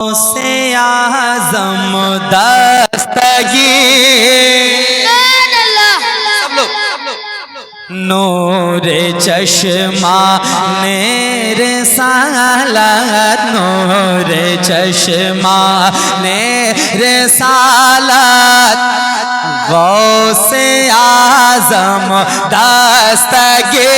سے اعظم دستگیر سب لوگ نور چشمان رسالت نور چشمان رسالت غوث اعظم دستگیر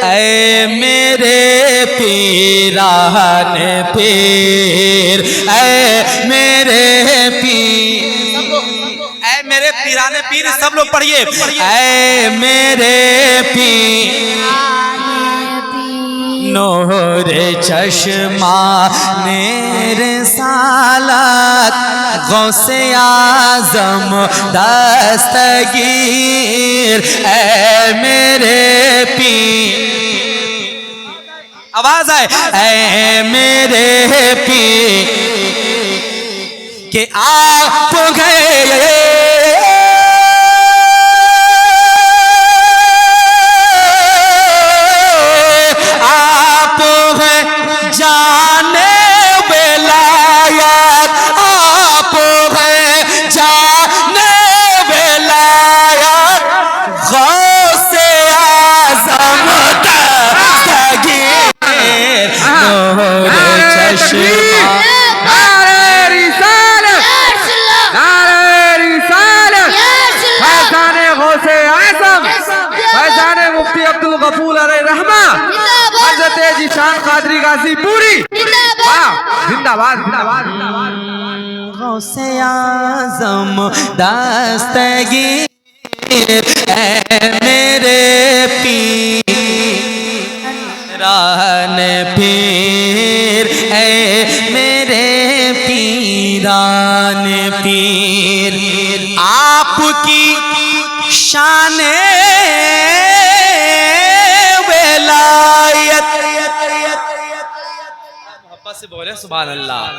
اے میرے پیران پیر اے میرے پیر اے میرے پیران پیر سب لوگ پڑھئے اے میرے پیر نور چشمان رسالت غوث اعظم دستگیر اے میرے پیر آواز آئے اے میرے پیر کہ آپ گئے حضرت ذیشان قادری غازی پوری زندہ باد غوث اعظم دستگیر اے میرے پیران پیر اے میرے پیران پیر آپ کی شان سے بولے سبحان اللہ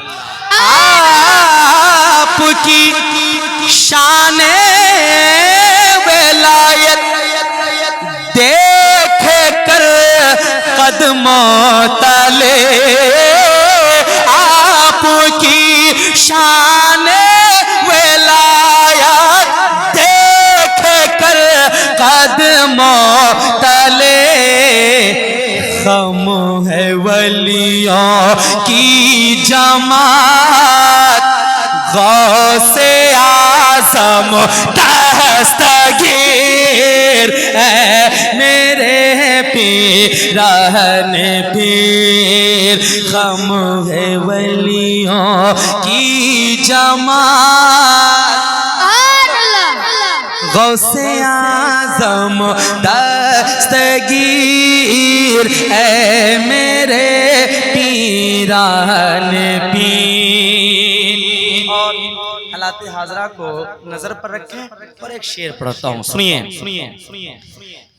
آپ کی شان ولایت دیکھ کر قدموں تلے آپ کی شان ولایت دیکھ کر قدموں تلے خم ہے ولیوں کی جماعت غوث اعظم دستگیر اے میرے پیران پیر خم ہے ولیوں کی جماعت غوث اعظم دستگیر اے میرے پیران پیر اور حالات حاضرہ کو نظر پر رکھیں اور ایک شعر پڑھتا ہوں سنیے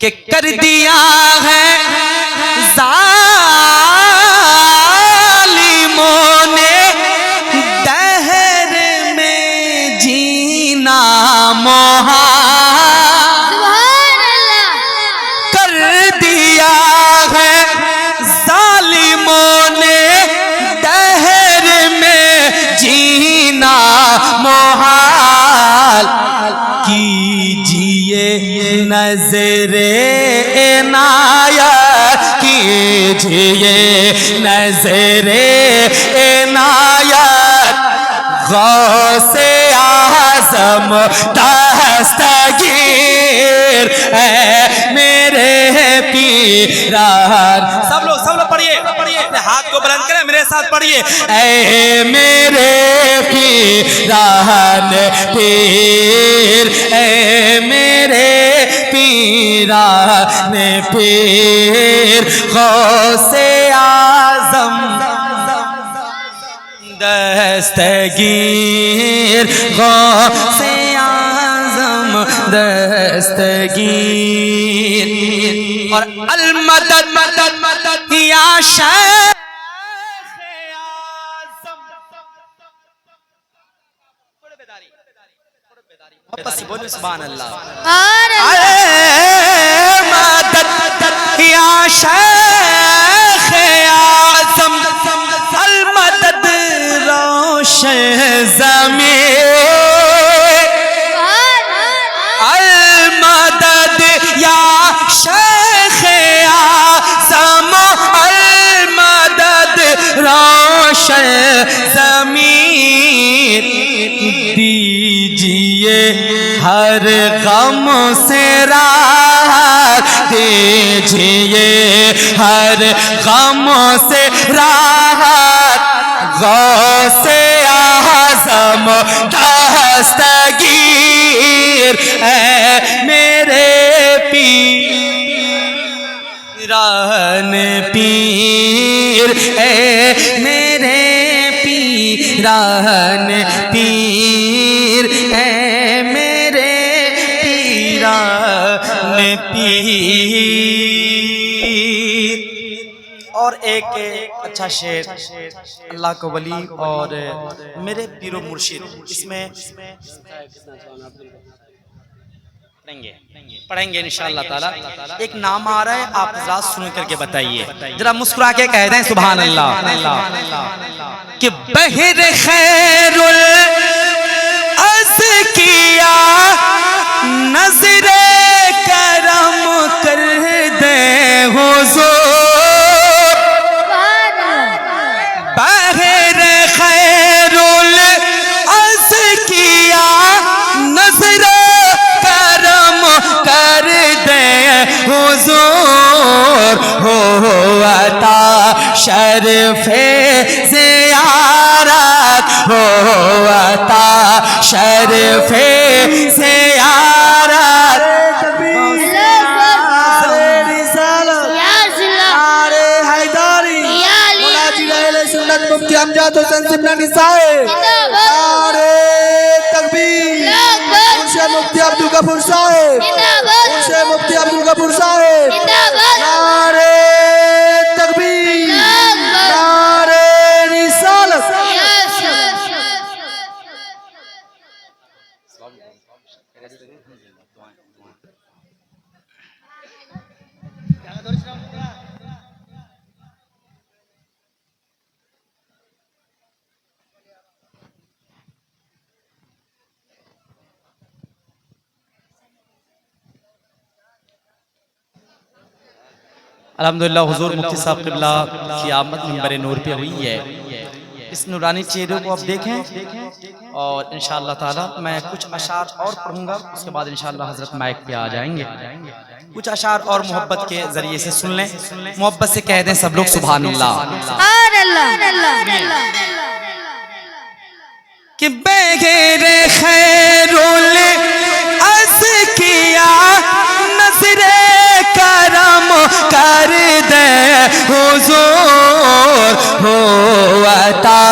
کہ کر دیا ہے ظالموں نے دہر میں جینا محال کر دیا ہے ظالموں نے دہر میں جینا محال کیجئے نظر عنایت کیجئے نظر عنایت غوث اعظم دستگیر اے میرے پیران سب لوگ پڑھئے اپنے ہاتھ کو بلند کریں میرے ساتھ پڑھئے اے میرے پیران پیر اے میرے پیران پیر غوث اعظم دستگیر غوث اعظم دستگیر اور المدد یا شیخ اعظم بولے سبحان اللہ مدد یا شیخ اعظم المدد زمین المدد یا شیخ اعظم المدد روشن ضمیر دیجئے ہر غم سے راحت دیجئے ہر غم سے راحت غوث اعظم دستگیر اے میرے پیران پیر اے میرے پیران پیر اے میرے پیران پیر۔ اور ایک اچھا شعر اللہ کو ولی اور میرے پیر و مرشد، اس میں پڑھیں گے انشاءاللہ تعالی۔ ایک نام آ رہا ہے، آپ حضرات سن کر کے بتائیے، ذرا مسکرا کے کہہ دیں سبحان اللہ۔ کہ بحر خیر الازکیا نظر کرم کر دے حضور، بحر خیر الازکیا نظر کرم کر دے حضور، ہو عطا شرف زیارت، ہو عطا شرف زیارت۔ مفتی امجد حسین سمنانی صاحب، نعرہ تکبیر۔ منشی مفتی عبدالغفور صاحب، منشی مفتی عبدالغفور صاحب، نعرہ تکبیر، نعرہ رسالت۔ الحمدللہ حضور مفتی صاحب قبلہ کی آمد منبر نور پہ ہوئی ہے۔ اس نورانی چہرے کو آپ دیکھیں، اور انشاءاللہ تعالی میں کچھ اشعار اور پڑھوں گا، اس کے بعد انشاءاللہ حضرت مائک پہ آ جائیں گے۔ کچھ اشعار اور محبت کے ذریعے سے سن لیں، محبت سے کہہ دیں سب لوگ سبحان اللہ۔ کہ بغیر خیر الازکیا نظر کرم کر دے حضور، ہو عطا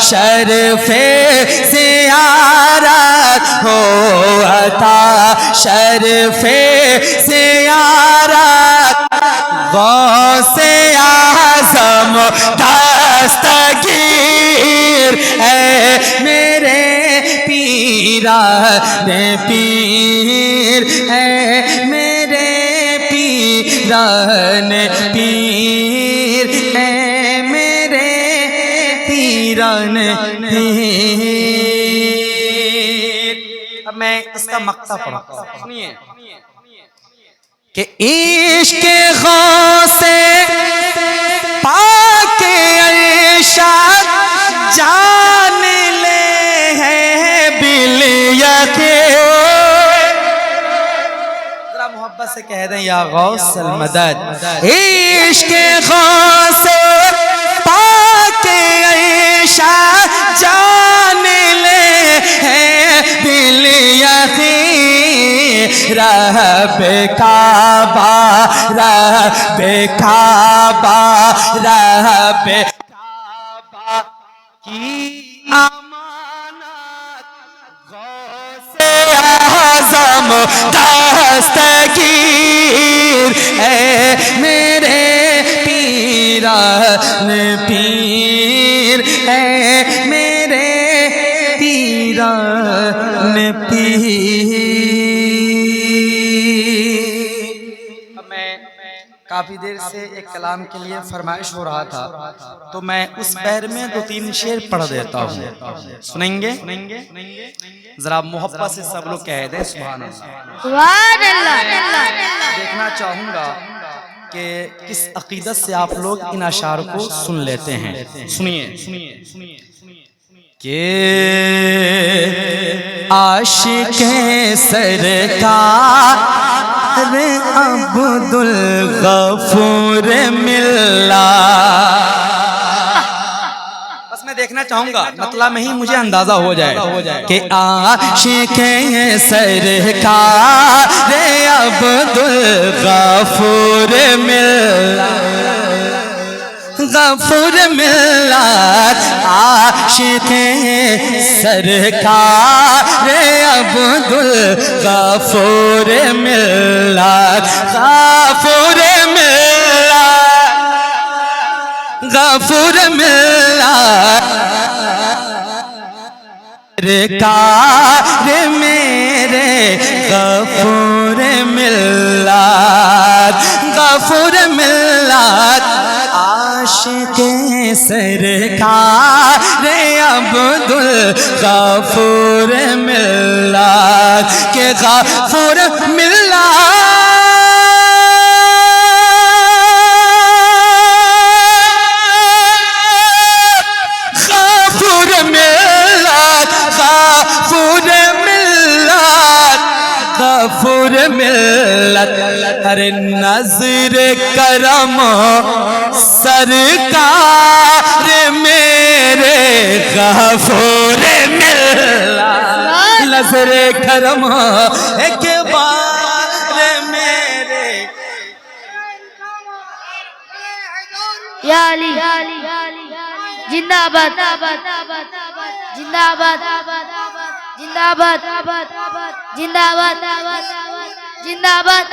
شرف زیارت، ہو عطا شرف زیارت، غوث اعظم دستگیر اے میرے پیران پیر اے میرے پیران پیر اے میرے پیران پیر۔ اب میں اس کا مقطع پڑھتا ہوں، سنیے کہ عشق غوث پاک ارشاد جان لے ہے بالیقین۔ ذرا محبت سے کہہ دیں یا غوث المدد۔ عشق غوث پاک ارشاد جان لے ہے بالیقین، رب کعبہ رب کعبہ رب کعبہ کی امانت، غوث اعظم دستگیر اے میرے پیران پیر اے میرے پیران پیر۔ کافی دیر سے ایک کلام کے لیے فرمائش ہو رہا تھا، تو میں اس بحر میں 2-3 شعر پڑھ دیتا ہوں، سنیں گے؟ ذرا محبت سے سب لوگ کہہ دیں سبحان اللہ۔ سبحان اللہ۔ دیکھنا چاہوں گا کہ کس عقیدت سے آپ لوگ ان اشعار کو سن لیتے ہیں۔ سنیے کہ عاشق سرکار عبد الغفور ملا، بس میں دیکھنا چاہوں گا مطلب میں ہی مجھے اندازہ ہو جائے کہ عاشق سرکار عبد الغفور ملا، غفور ملت عاشق سرکار عبد الغفور ملت، غفور ملت، غفور ملت سرکار میرے غفور ملت، غفور ملت عاشق سرکار عبد الغفور ملت کہ غفور ملت، غفور ملت، غفور ملت، غفور ملت ہر نظر کرم سرکار میرے غفور ملت، نظر کرم ایک بار میرے یا علی زندہ باد، زندہ باد، زندہ باد، زندہ باد، زندہ باد،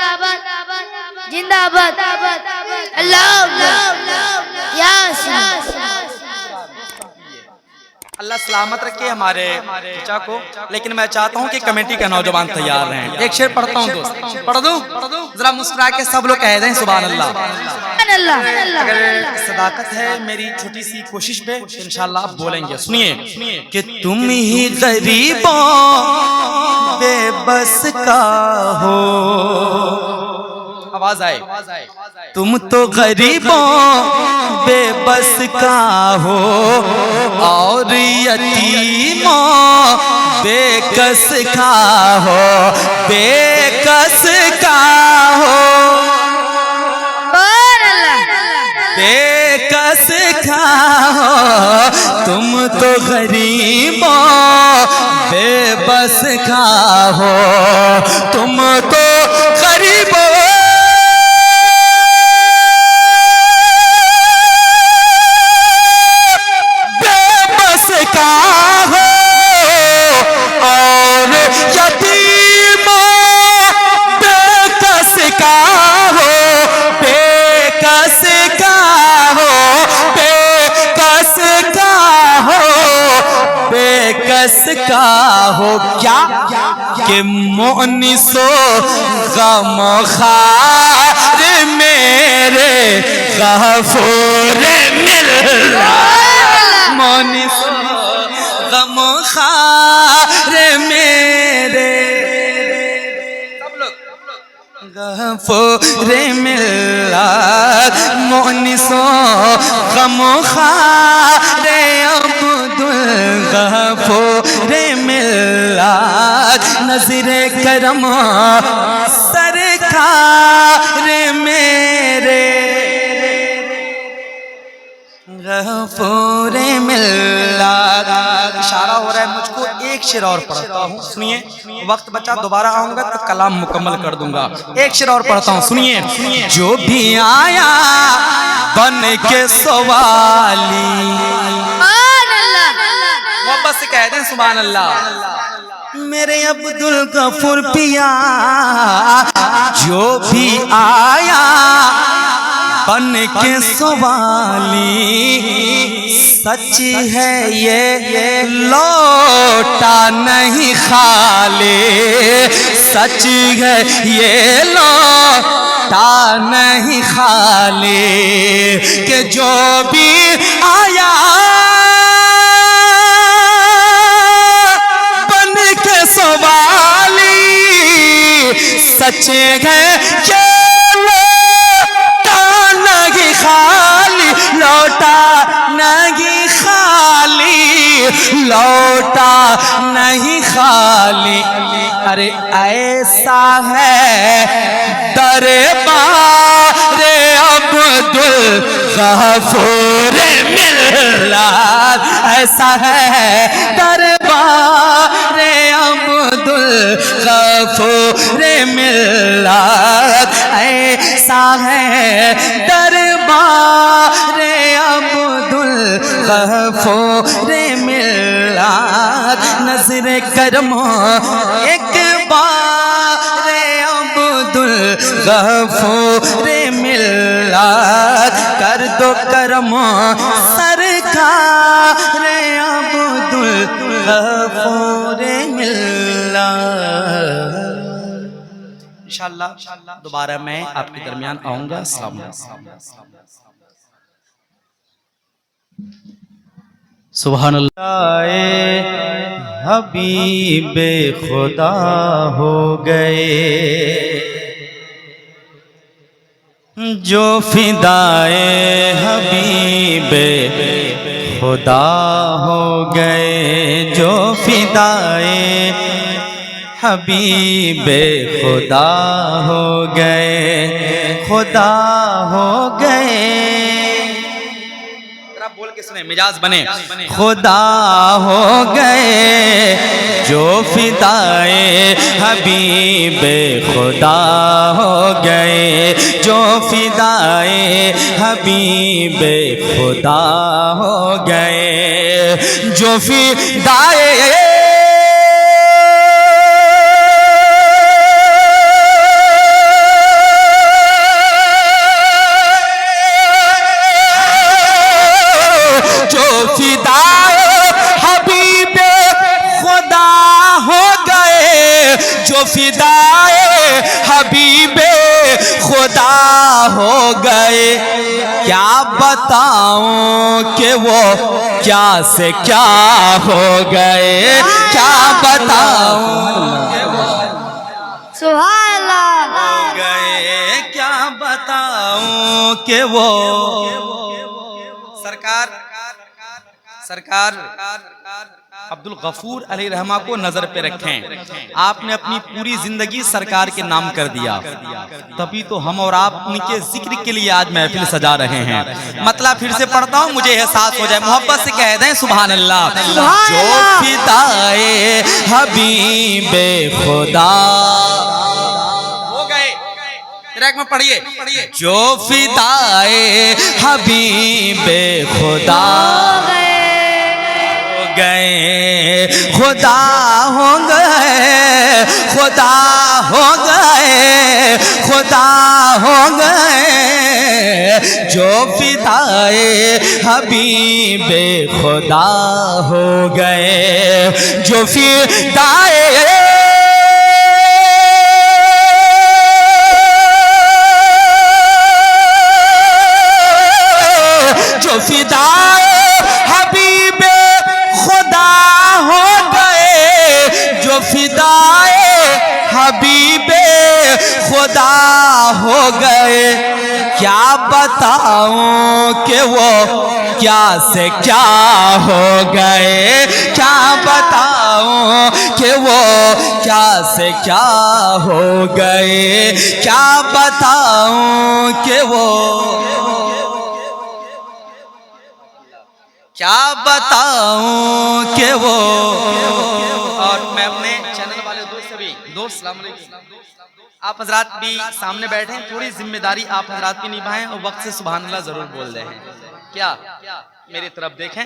زندہ باد، اللہ یا اللہ سلامت رکھے ہمارے چچا کو، لیکن میں چاہتا ہوں کہ کمیٹی کا نوجوان تیار رہیں۔ ایک شعر پڑھتا ہوں دوست، پڑھ دوں؟ ذرا مسکرا کے سب لوگ کہہ دیں سبحان اللہ۔ اگر صداقت ہے میری چھوٹی سی کوشش پہ انشاءاللہ آپ بولیں گے۔ سنیے کہ تم ہی غریبوں بے بس کا ہو، آواز آئے، تم تو غریبوں بے بس کا ہو اور یتیموں بے کس کا ہو، بے کس کا ہو، بے کس کا ہو، تم تو غریبوں بے بس کا ہو، تم تو غریبوں کا ہو کیا کہ مؤنس و غم خار میرے غفور ملت، مؤنس و غم خار میرے غفور ملت، مؤنس و غم خار عبد الغفور ملت، نظر کرم سرکار میرے غفور ملت۔ اشارہ ہو رہا ہے مجھ کو ایک شعر اور پڑھتا ہوں، سنیے، وقت بچا دوبارہ آؤں گا تو کلام مکمل کر دوں گا۔ ایک شعر اور پڑھتا ہوں، سنیے، جو بھی آیا بن کے سوالی، محبت سے کہہ دیں سبحان اللہ، میرے عبد الغفور پیا جو بھی آیا بن کے سوالی، سچ ہے یہ لوٹا نہیں خالی، سچ ہے یہ لوٹا لوٹا نہیں خالی کہ جو بھی آیا بن کے سوالی سچے ہے کہ لوٹا نہیں خالی لوٹا نہیں خالی لوٹا نہیں خالی ارے ایسا ہے دربار عبدالغفور ملت ایسا ہے دربار عبدالغفور ملت ایسا ہے دربار عبدالغفور ملت نظر کرم ایک بار عبدالغفور ملت کر دو کرم سرکار عبدالغفور ملت انشاءاللہ دوبارہ میں آپ کے درمیان آؤں گا السلام علیکم سبحان اللہ حبیب خدا ہو گئے جو فدائے حبیب خدا ہو گئے جو فدائے حبیب خدا ہو گئے خدا ہو گئے بول کے سنیں مجاز بنے خدا ہو گئے جو فدائے حبیب خدا ہو گئے جو فدائے حبیب خدا ہو گئے جو فدائے فدائے حبیب خدا ہو گئے کیا بتاؤں کہ وہ کیا سے کیا ہو گئے کیا بتاؤں کہ وہ سبحان اللہ ہو گئے کیا بتاؤں کہ وہ سرکار عبدالغفور علیہ رحمہ کو نظر پہ رکھیں آپ نے اپنی پوری زندگی سرکار کے نام کر دیا تبھی تو ہم اور آپ ان کے ذکر کے لیے آج محفل سجا رہے ہیں مطلب پھر سے پڑھتا ہوں مجھے احساس ہو جائے محبت سے کہہ دیں سبحان اللہ جو فدائے حبیب خدا ہو گئے ٹریک میں پڑھیے جو فدائے حبیب خدا گئے خدا ہو گئے خدا ہو گئے خدا ہو گئے جو فدائے حبیب خدا ہو گئے جو فدائے جو فدائے حبیب خدا ہو گئے جو فدائے حبیب خدا ہو گئے کیا بتاؤں کہ وہ کیا سے کیا ہو گئے کیا بتاؤں کہ وہ کیا سے کیا ہو گئے کیا بتاؤں کہ وہ کیا بتاؤں کہ وہ اور میں اپنے چینل والے دوست سے بھی دوست السلام علیکم آپ حضرات بھی سامنے بیٹھے ہیں تھوڑی ذمہ داری آپ حضرات بھی نبھائیں اور وقت سے سبحان اللہ ضرور بول دیں کیا میری طرف دیکھیں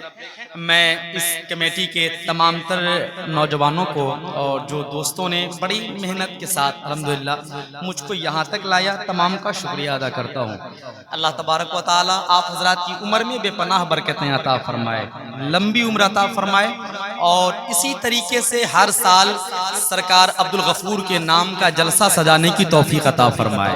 میں اس کمیٹی کے تمام تر نوجوانوں کو اور جو دوستوں نے بڑی محنت کے ساتھ الحمدللہ مجھ کو یہاں تک لایا تمام کا شکریہ ادا کرتا ہوں اللہ تبارک و تعالی آپ حضرات کی عمر میں بے پناہ برکتیں عطا فرمائے لمبی عمر عطا فرمائے اور اسی طریقے سے ہر سال سرکار عبدالغفور کے نام کا جلسہ سجانے کی توفیق عطا فرمائے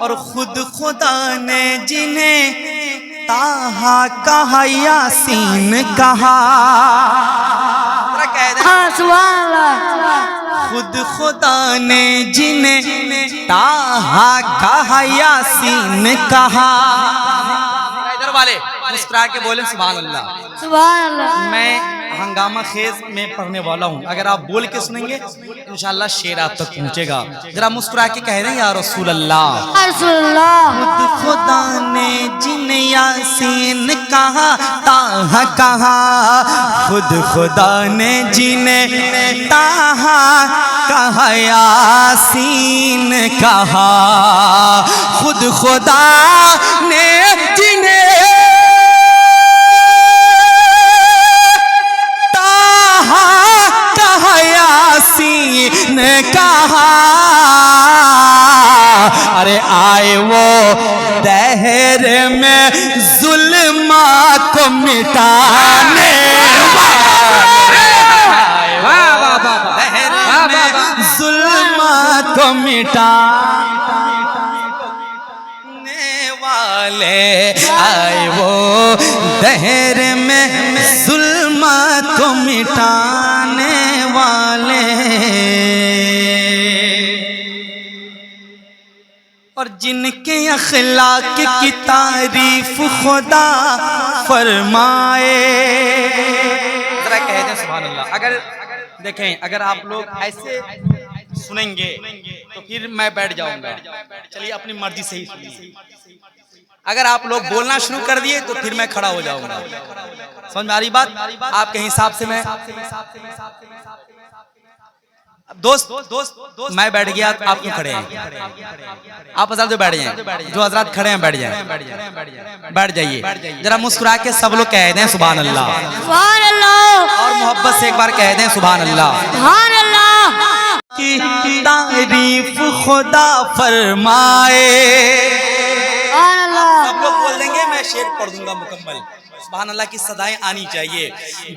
اور خود خدا نے جنہیں طٰہٰ کہا یاسین کہا. ذرا کہہ دیں ہاں سبحان اللہ. خود خدا نے جنہیں طٰہٰ کہا یاسین کہا. ادھر والے مسکرا کے بولیں سبحان اللہ. سبحان اللہ. میں ہنگامہ خیز میں پڑھنے والا ہوں، اگر آپ بول کے سنیں گے انشاءاللہ شعر آپ تک پہنچے گا. ذرا مسکرا کے کہہ دیں یا رسول اللہ. رسول اللہ. خود خدا نے جن یاسین کہا طٰہٰ کہا. خود خدا نے جن طٰہٰ کہا یاسین کہا. خود خدا نے جن نے کہا. ارے آئے وہ دہر میں ظلمات کو مٹانے ظلمات کو مٹانے والے. آئے وہ دہر میں ظلمات کو مٹانے والے. اور جن کے اخلاق کی تعریف خدا فرمائے. ذرا کہہ دیں سبحان اللہ. اگر دیکھیں اگر آپ لوگ ایسے سنیں گے تو پھر میں بیٹھ جاؤں گا. چلیے اپنی مرضی سے ہی سنیے. اگر آپ لوگ بولنا شروع کر دیے تو پھر میں کھڑا ہو جاؤں گا. سمجھ میں آ رہی بات؟ آپ کے حساب سے میں دوست میں بیٹھ گیا تو آپ کیوں کھڑے ہیں؟ آپ حضرات جو بیٹھ جائیں، جو حضرات کھڑے ہیں بیٹھ جائیں، بیٹھ جائیے. ذرا مسکرا کے سب لوگ کہہ دیں سبحان اللہ. سبحان اللہ. اور محبت سے ایک بار کہہ دیں سبحان اللہ. سبحان اللہ. کی تعریف خدا فرمائے. سبحان اللہ. سب لوگ بول دیں گے، میں شعر پڑھ دوں گا مکمل. سبحان اللہ کی صدائیں آنی چاہیے.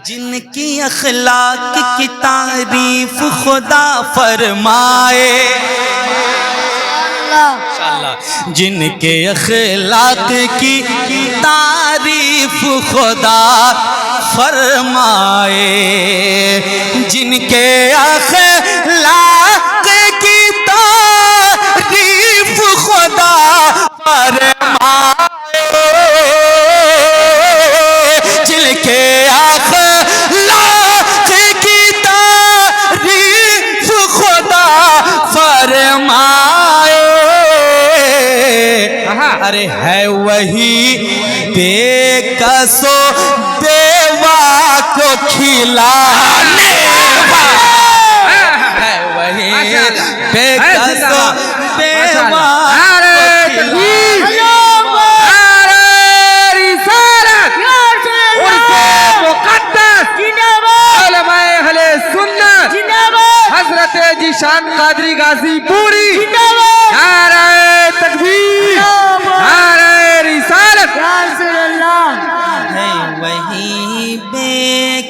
جن کی اخلاق کی تعریف خدا فرمائے. انشاءاللہ جن کے اخلاق کی تعریف خدا فرمائے. جن کے اخلاق کی تعریف خدا فرمائے. جن کے اخلاق کی تعریف خدا فرمائے. ارے ہے وہی بے کس و بیوہ کو کھلانے والا. ہے وہی بے کس و بیوہ حضرت جیشان قادری غازی پوری. نعرہ تکبیر، نعرہ رسالت. ہے وہی بے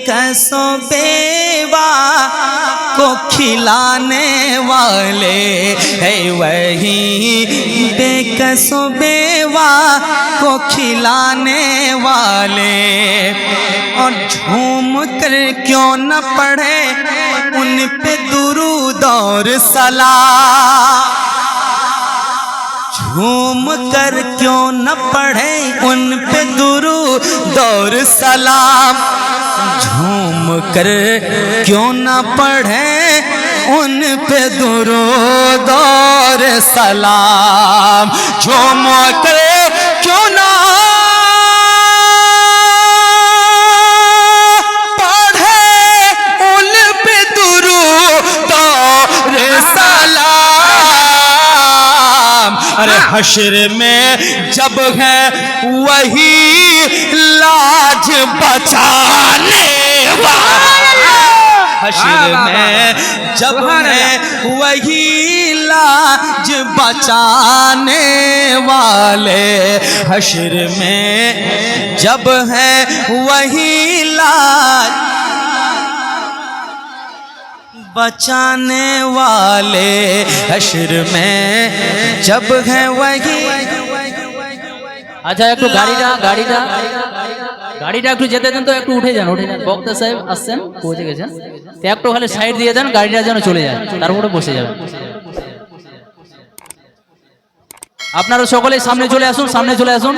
کس و بیوہ کو کھلانے والے. ہے وہی بے کس و بیوہ کو کھلانے والے. اور جھوم کر کیوں نہ پڑھے ان پہ درود اور سلام. جھوم کر کیوں نہ پڑھے ان پہ درود اور سلام. جھوم کر کیوں نہ پڑھے ان پہ درود اور سلام. جھوم کر کیوں نہ ارے حشر میں جب ہے وہی لاج بچانے والا. حشر میں جب ہے وہی لاج بچانے والے. حشر میں جب ہے وہی لاج بچانے والے حشر میں جب ہیں وہی আচ্ছা একটু গাড়িটা একটু যেতে দেন তো, একটু উঠে যান বক্তা সাহেব আসছেন, পৌঁছে গেছেন, তো একটু খালি সাইড দিয়ে দেন, গাড়িটা যেন চলে যায়, তারপরে বসে যাবেন। আপনারা সকলে সামনে চলে আসুন, সামনে চলে আসুন,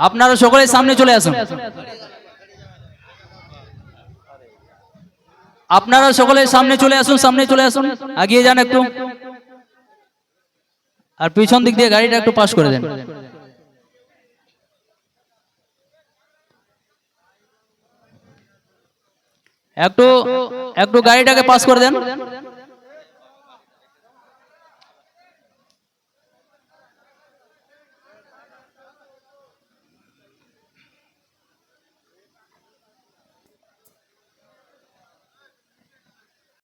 আপনারা সকলে সামনে চলে আসুন, আপনারা সকলে সামনে চলে আসুন, সামনে চলে আসুন, এগিয়ে যান একটু, আর পিছন দিক দিয়ে গাড়িটা একটু পাস করে দেন। একটু গাড়িটাকে পাস করে দেন।